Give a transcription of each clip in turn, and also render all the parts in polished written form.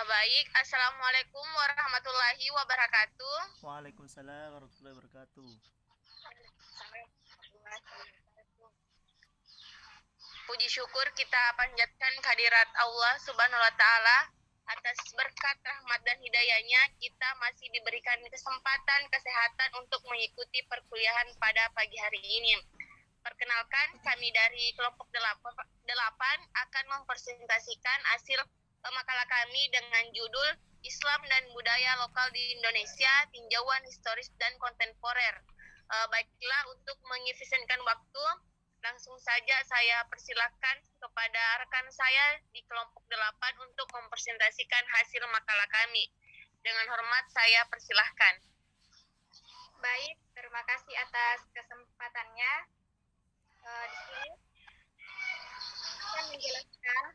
Baik. Assalamualaikum warahmatullahi wabarakatuh. Waalaikumsalam warahmatullahi wabarakatuh. Puji syukur kita panjatkan kehadirat Allah Subhanahu wa taala atas berkat rahmat dan hidayahnya kita masih diberikan kesempatan kesehatan untuk mengikuti perkuliahan pada pagi hari ini. Perkenalkan, kami dari kelompok 8 akan mempresentasikan hasil makalah kami dengan judul Islam dan Budaya Lokal di Indonesia, Tinjauan Historis dan Kontemporer. Baiklah, untuk mengefisienkan waktu, langsung saja saya persilakan kepada rekan saya di kelompok 8 untuk mempresentasikan hasil makalah kami. Dengan hormat saya persilahkan. Baik, terima kasih atas kesempatannya. Di sini akan menjelaskan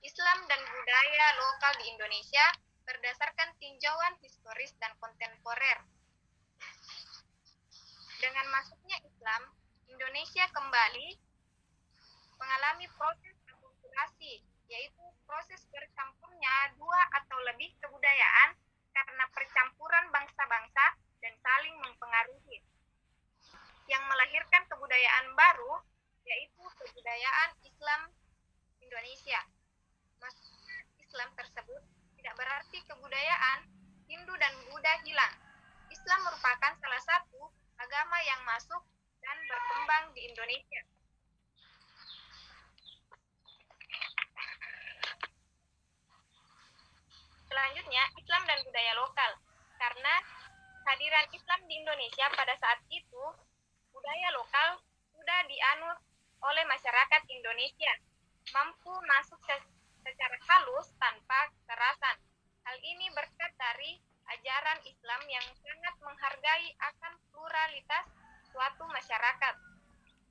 Islam dan budaya lokal di Indonesia berdasarkan tinjauan historis dan kontemporer. Dengan masuknya Islam, Indonesia kembali mengalami proses akulturasi, yaitu proses bercampurnya dua atau lebih kebudayaan karena percampuran bangsa-bangsa dan saling mempengaruhi, yang melahirkan kebudayaan baru, yaitu kebudayaan Islam Indonesia. Masuknya Islam tersebut tidak berarti kebudayaan Hindu dan Buddha hilang. Islam merupakan salah satu agama yang masuk dan berkembang di Indonesia. Selanjutnya, Islam dan budaya lokal. Karena kehadiran Islam di Indonesia pada saat itu, budaya lokal sudah dianut oleh masyarakat Indonesia, mampu masuk secara halus tanpa kekerasan. Hal ini berkat dari ajaran Islam yang sangat menghargai akan pluralitas suatu masyarakat.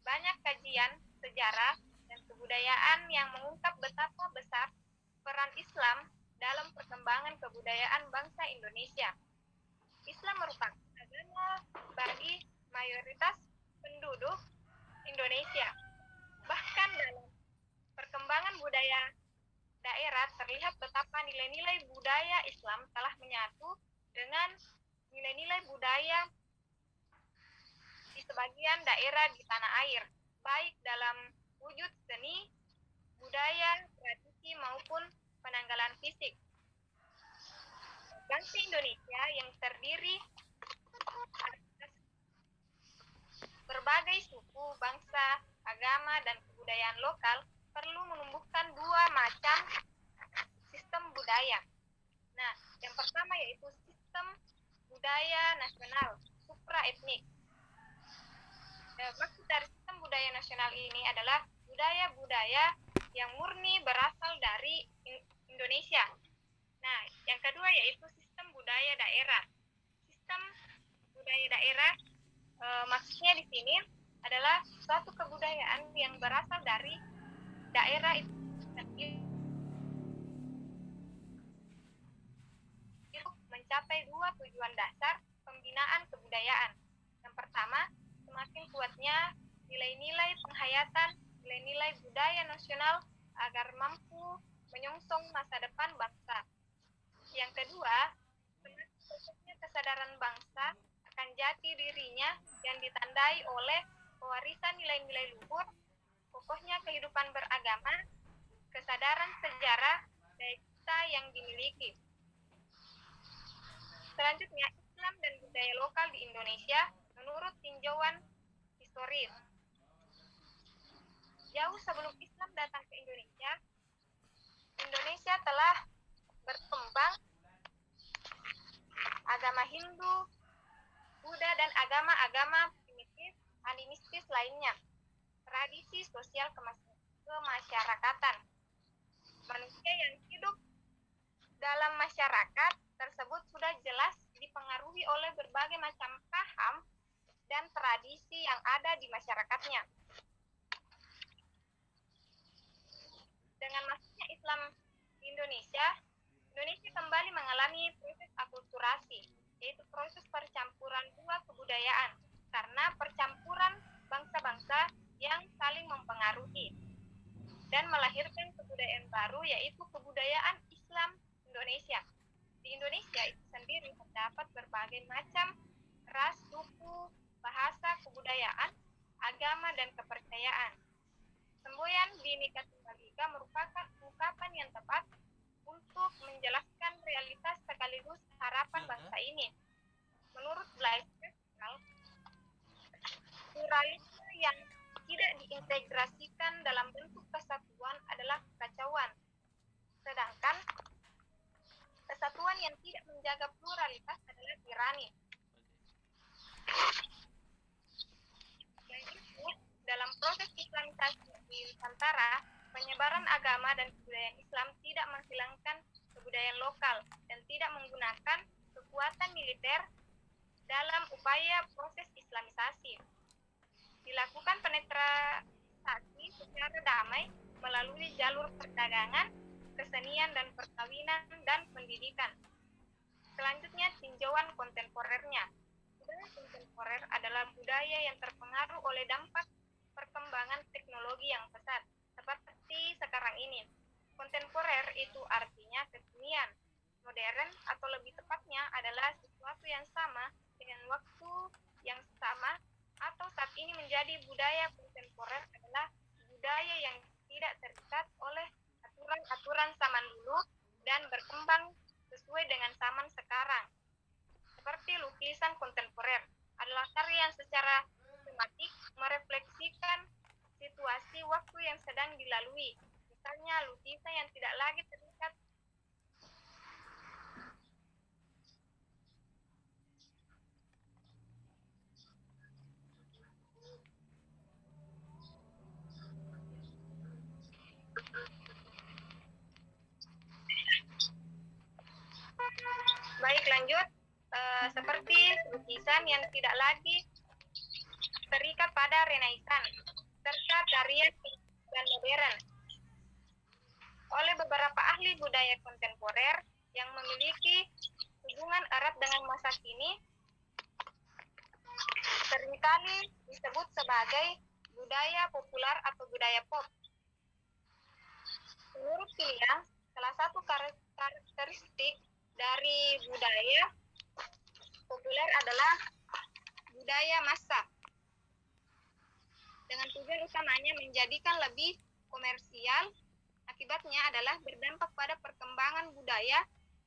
Banyak kajian sejarah dan kebudayaan yang mengungkap betapa besar peran Islam dalam perkembangan kebudayaan bangsa Indonesia. Islam merupakan agama bagi mayoritas penduduk Indonesia. Bahkan dalam perkembangan budaya daerah terlihat betapa nilai-nilai budaya Islam telah menyatu dengan nilai-nilai budaya di sebagian daerah di tanah air, baik dalam wujud seni, budaya, tradisi maupun penanggalan fisik. Bangsa Indonesia yang terdiri atas berbagai suku, bangsa, agama, dan kebudayaan lokal perlu menumbuhkan dua macam sistem budaya. Nah, yang pertama yaitu sistem budaya nasional, supra-etnik. Maksud dari sistem budaya nasional ini adalah budaya-budaya yang murni berasal dari Indonesia. Nah, yang kedua yaitu sistem budaya daerah. Sistem budaya daerah maksudnya di sini adalah suatu kebudayaan yang berasal dari daerah itu mencapai dua tujuan dasar pembinaan kebudayaan. Yang pertama, semakin kuatnya nilai-nilai penghayatan, nilai-nilai budaya nasional agar mampu menyongsong masa depan bangsa. Yang kedua, semakin kesadaran bangsa akan jati dirinya yang ditandai oleh pewarisan nilai-nilai luhur, kokohnya kehidupan beragama, kesadaran sejarah daya cipta yang dimiliki. Selanjutnya, Islam dan budaya lokal di Indonesia menurut tinjauan historis. Jauh sebelum Islam datang ke Indonesia, Indonesia telah berkembang agama Hindu, Buddha, dan agama-agama primitif, animistis lainnya. Tradisi sosial kemasyarakatan. Manusia yang hidup dalam masyarakat tersebut sudah jelas dipengaruhi oleh berbagai macam paham dan tradisi yang ada di masyarakatnya. Dengan masuknya Islam di Indonesia, Indonesia kembali mengalami proses akulturasi, yaitu proses percampuran dua kebudayaan, karena percampuran bangsa-bangsa yang saling mempengaruhi dan melahirkan kebudayaan baru, yaitu kebudayaan Islam Indonesia. Di Indonesia itu sendiri terdapat berbagai macam ras, suku, bahasa, kebudayaan, agama, dan kepercayaan. Semboyan Bhinneka Tunggal Ika merupakan ungkapan yang tepat untuk menjelaskan realitas sekaligus harapan bangsa ini. Menurut Blaise Pascal, pluralisme yang tidak diintegrasikan dalam bentuk kesatuan adalah kekacauan. Sedangkan kesatuan yang tidak menjaga pluralitas adalah tirani. Selanjutnya, dalam proses Islamisasi di Nusantara, penyebaran agama dan kebudayaan Islam tidak menghilangkan kebudayaan lokal dan tidak menggunakan kekuatan militer dalam upaya proses Islamisasi. Dilakukan penetrasi secara damai melalui jalur perdagangan, kesenian dan perkawinan, dan pendidikan. Selanjutnya, tinjauan kontemporernya. Budaya kontemporer adalah budaya yang terpengaruh oleh dampak perkembangan teknologi yang pesat, seperti sekarang ini. Kontemporer itu artinya kekinian. Modern atau lebih tepatnya adalah sesuatu yang sama dengan waktu yang sama atau saat ini menjadi budaya kontemporer adalah budaya yang tidak terikat oleh aturan-aturan zaman dulu dan berkembang sesuai dengan zaman sekarang. Seperti lukisan kontemporer adalah karya yang secara tematik merefleksikan situasi waktu yang sedang dilalui. Misalnya lukisan yang tidak lagi terikat Baik, lanjut. Seperti lukisan yang tidak lagi terikat pada Renaissance, serta karya dan modern. Oleh beberapa ahli budaya kontemporer yang memiliki hubungan erat dengan masa kini, seringkali disebut sebagai budaya populer atau budaya pop. Menurut Kilian, salah satu karakteristik dari budaya populer adalah budaya massa, dengan tujuan utamanya menjadikan lebih komersial. Akibatnya adalah berdampak pada perkembangan budaya,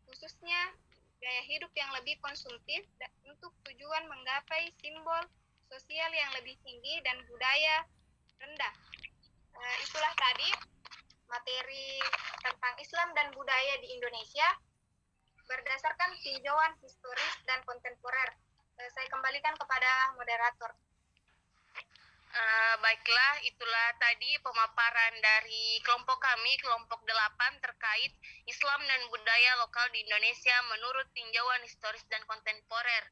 khususnya gaya hidup yang lebih konsumtif untuk tujuan menggapai simbol sosial yang lebih tinggi dan budaya rendah. Itulah tadi materi tentang Islam dan budaya di Indonesia berdasarkan tinjauan historis dan kontemporer. Saya kembalikan kepada moderator. Baiklah, itulah tadi pemaparan dari kelompok kami, kelompok 8 terkait Islam dan budaya lokal di Indonesia menurut tinjauan historis dan kontemporer.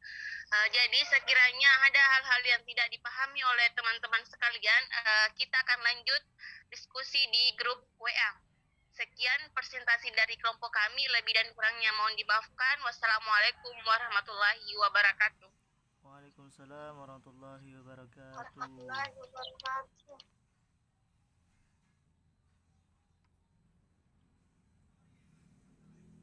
Jadi sekiranya ada hal-hal yang tidak dipahami oleh teman-teman sekalian, kita akan lanjut diskusi di grup WA. Sekian presentasi dari kelompok kami, lebih dan kurangnya mohon dimaafkan. Wassalamualaikum warahmatullahi wabarakatuh. Waalaikumsalam warahmatullahi wabarakatuh. Warahmatullahi wabarakatuh.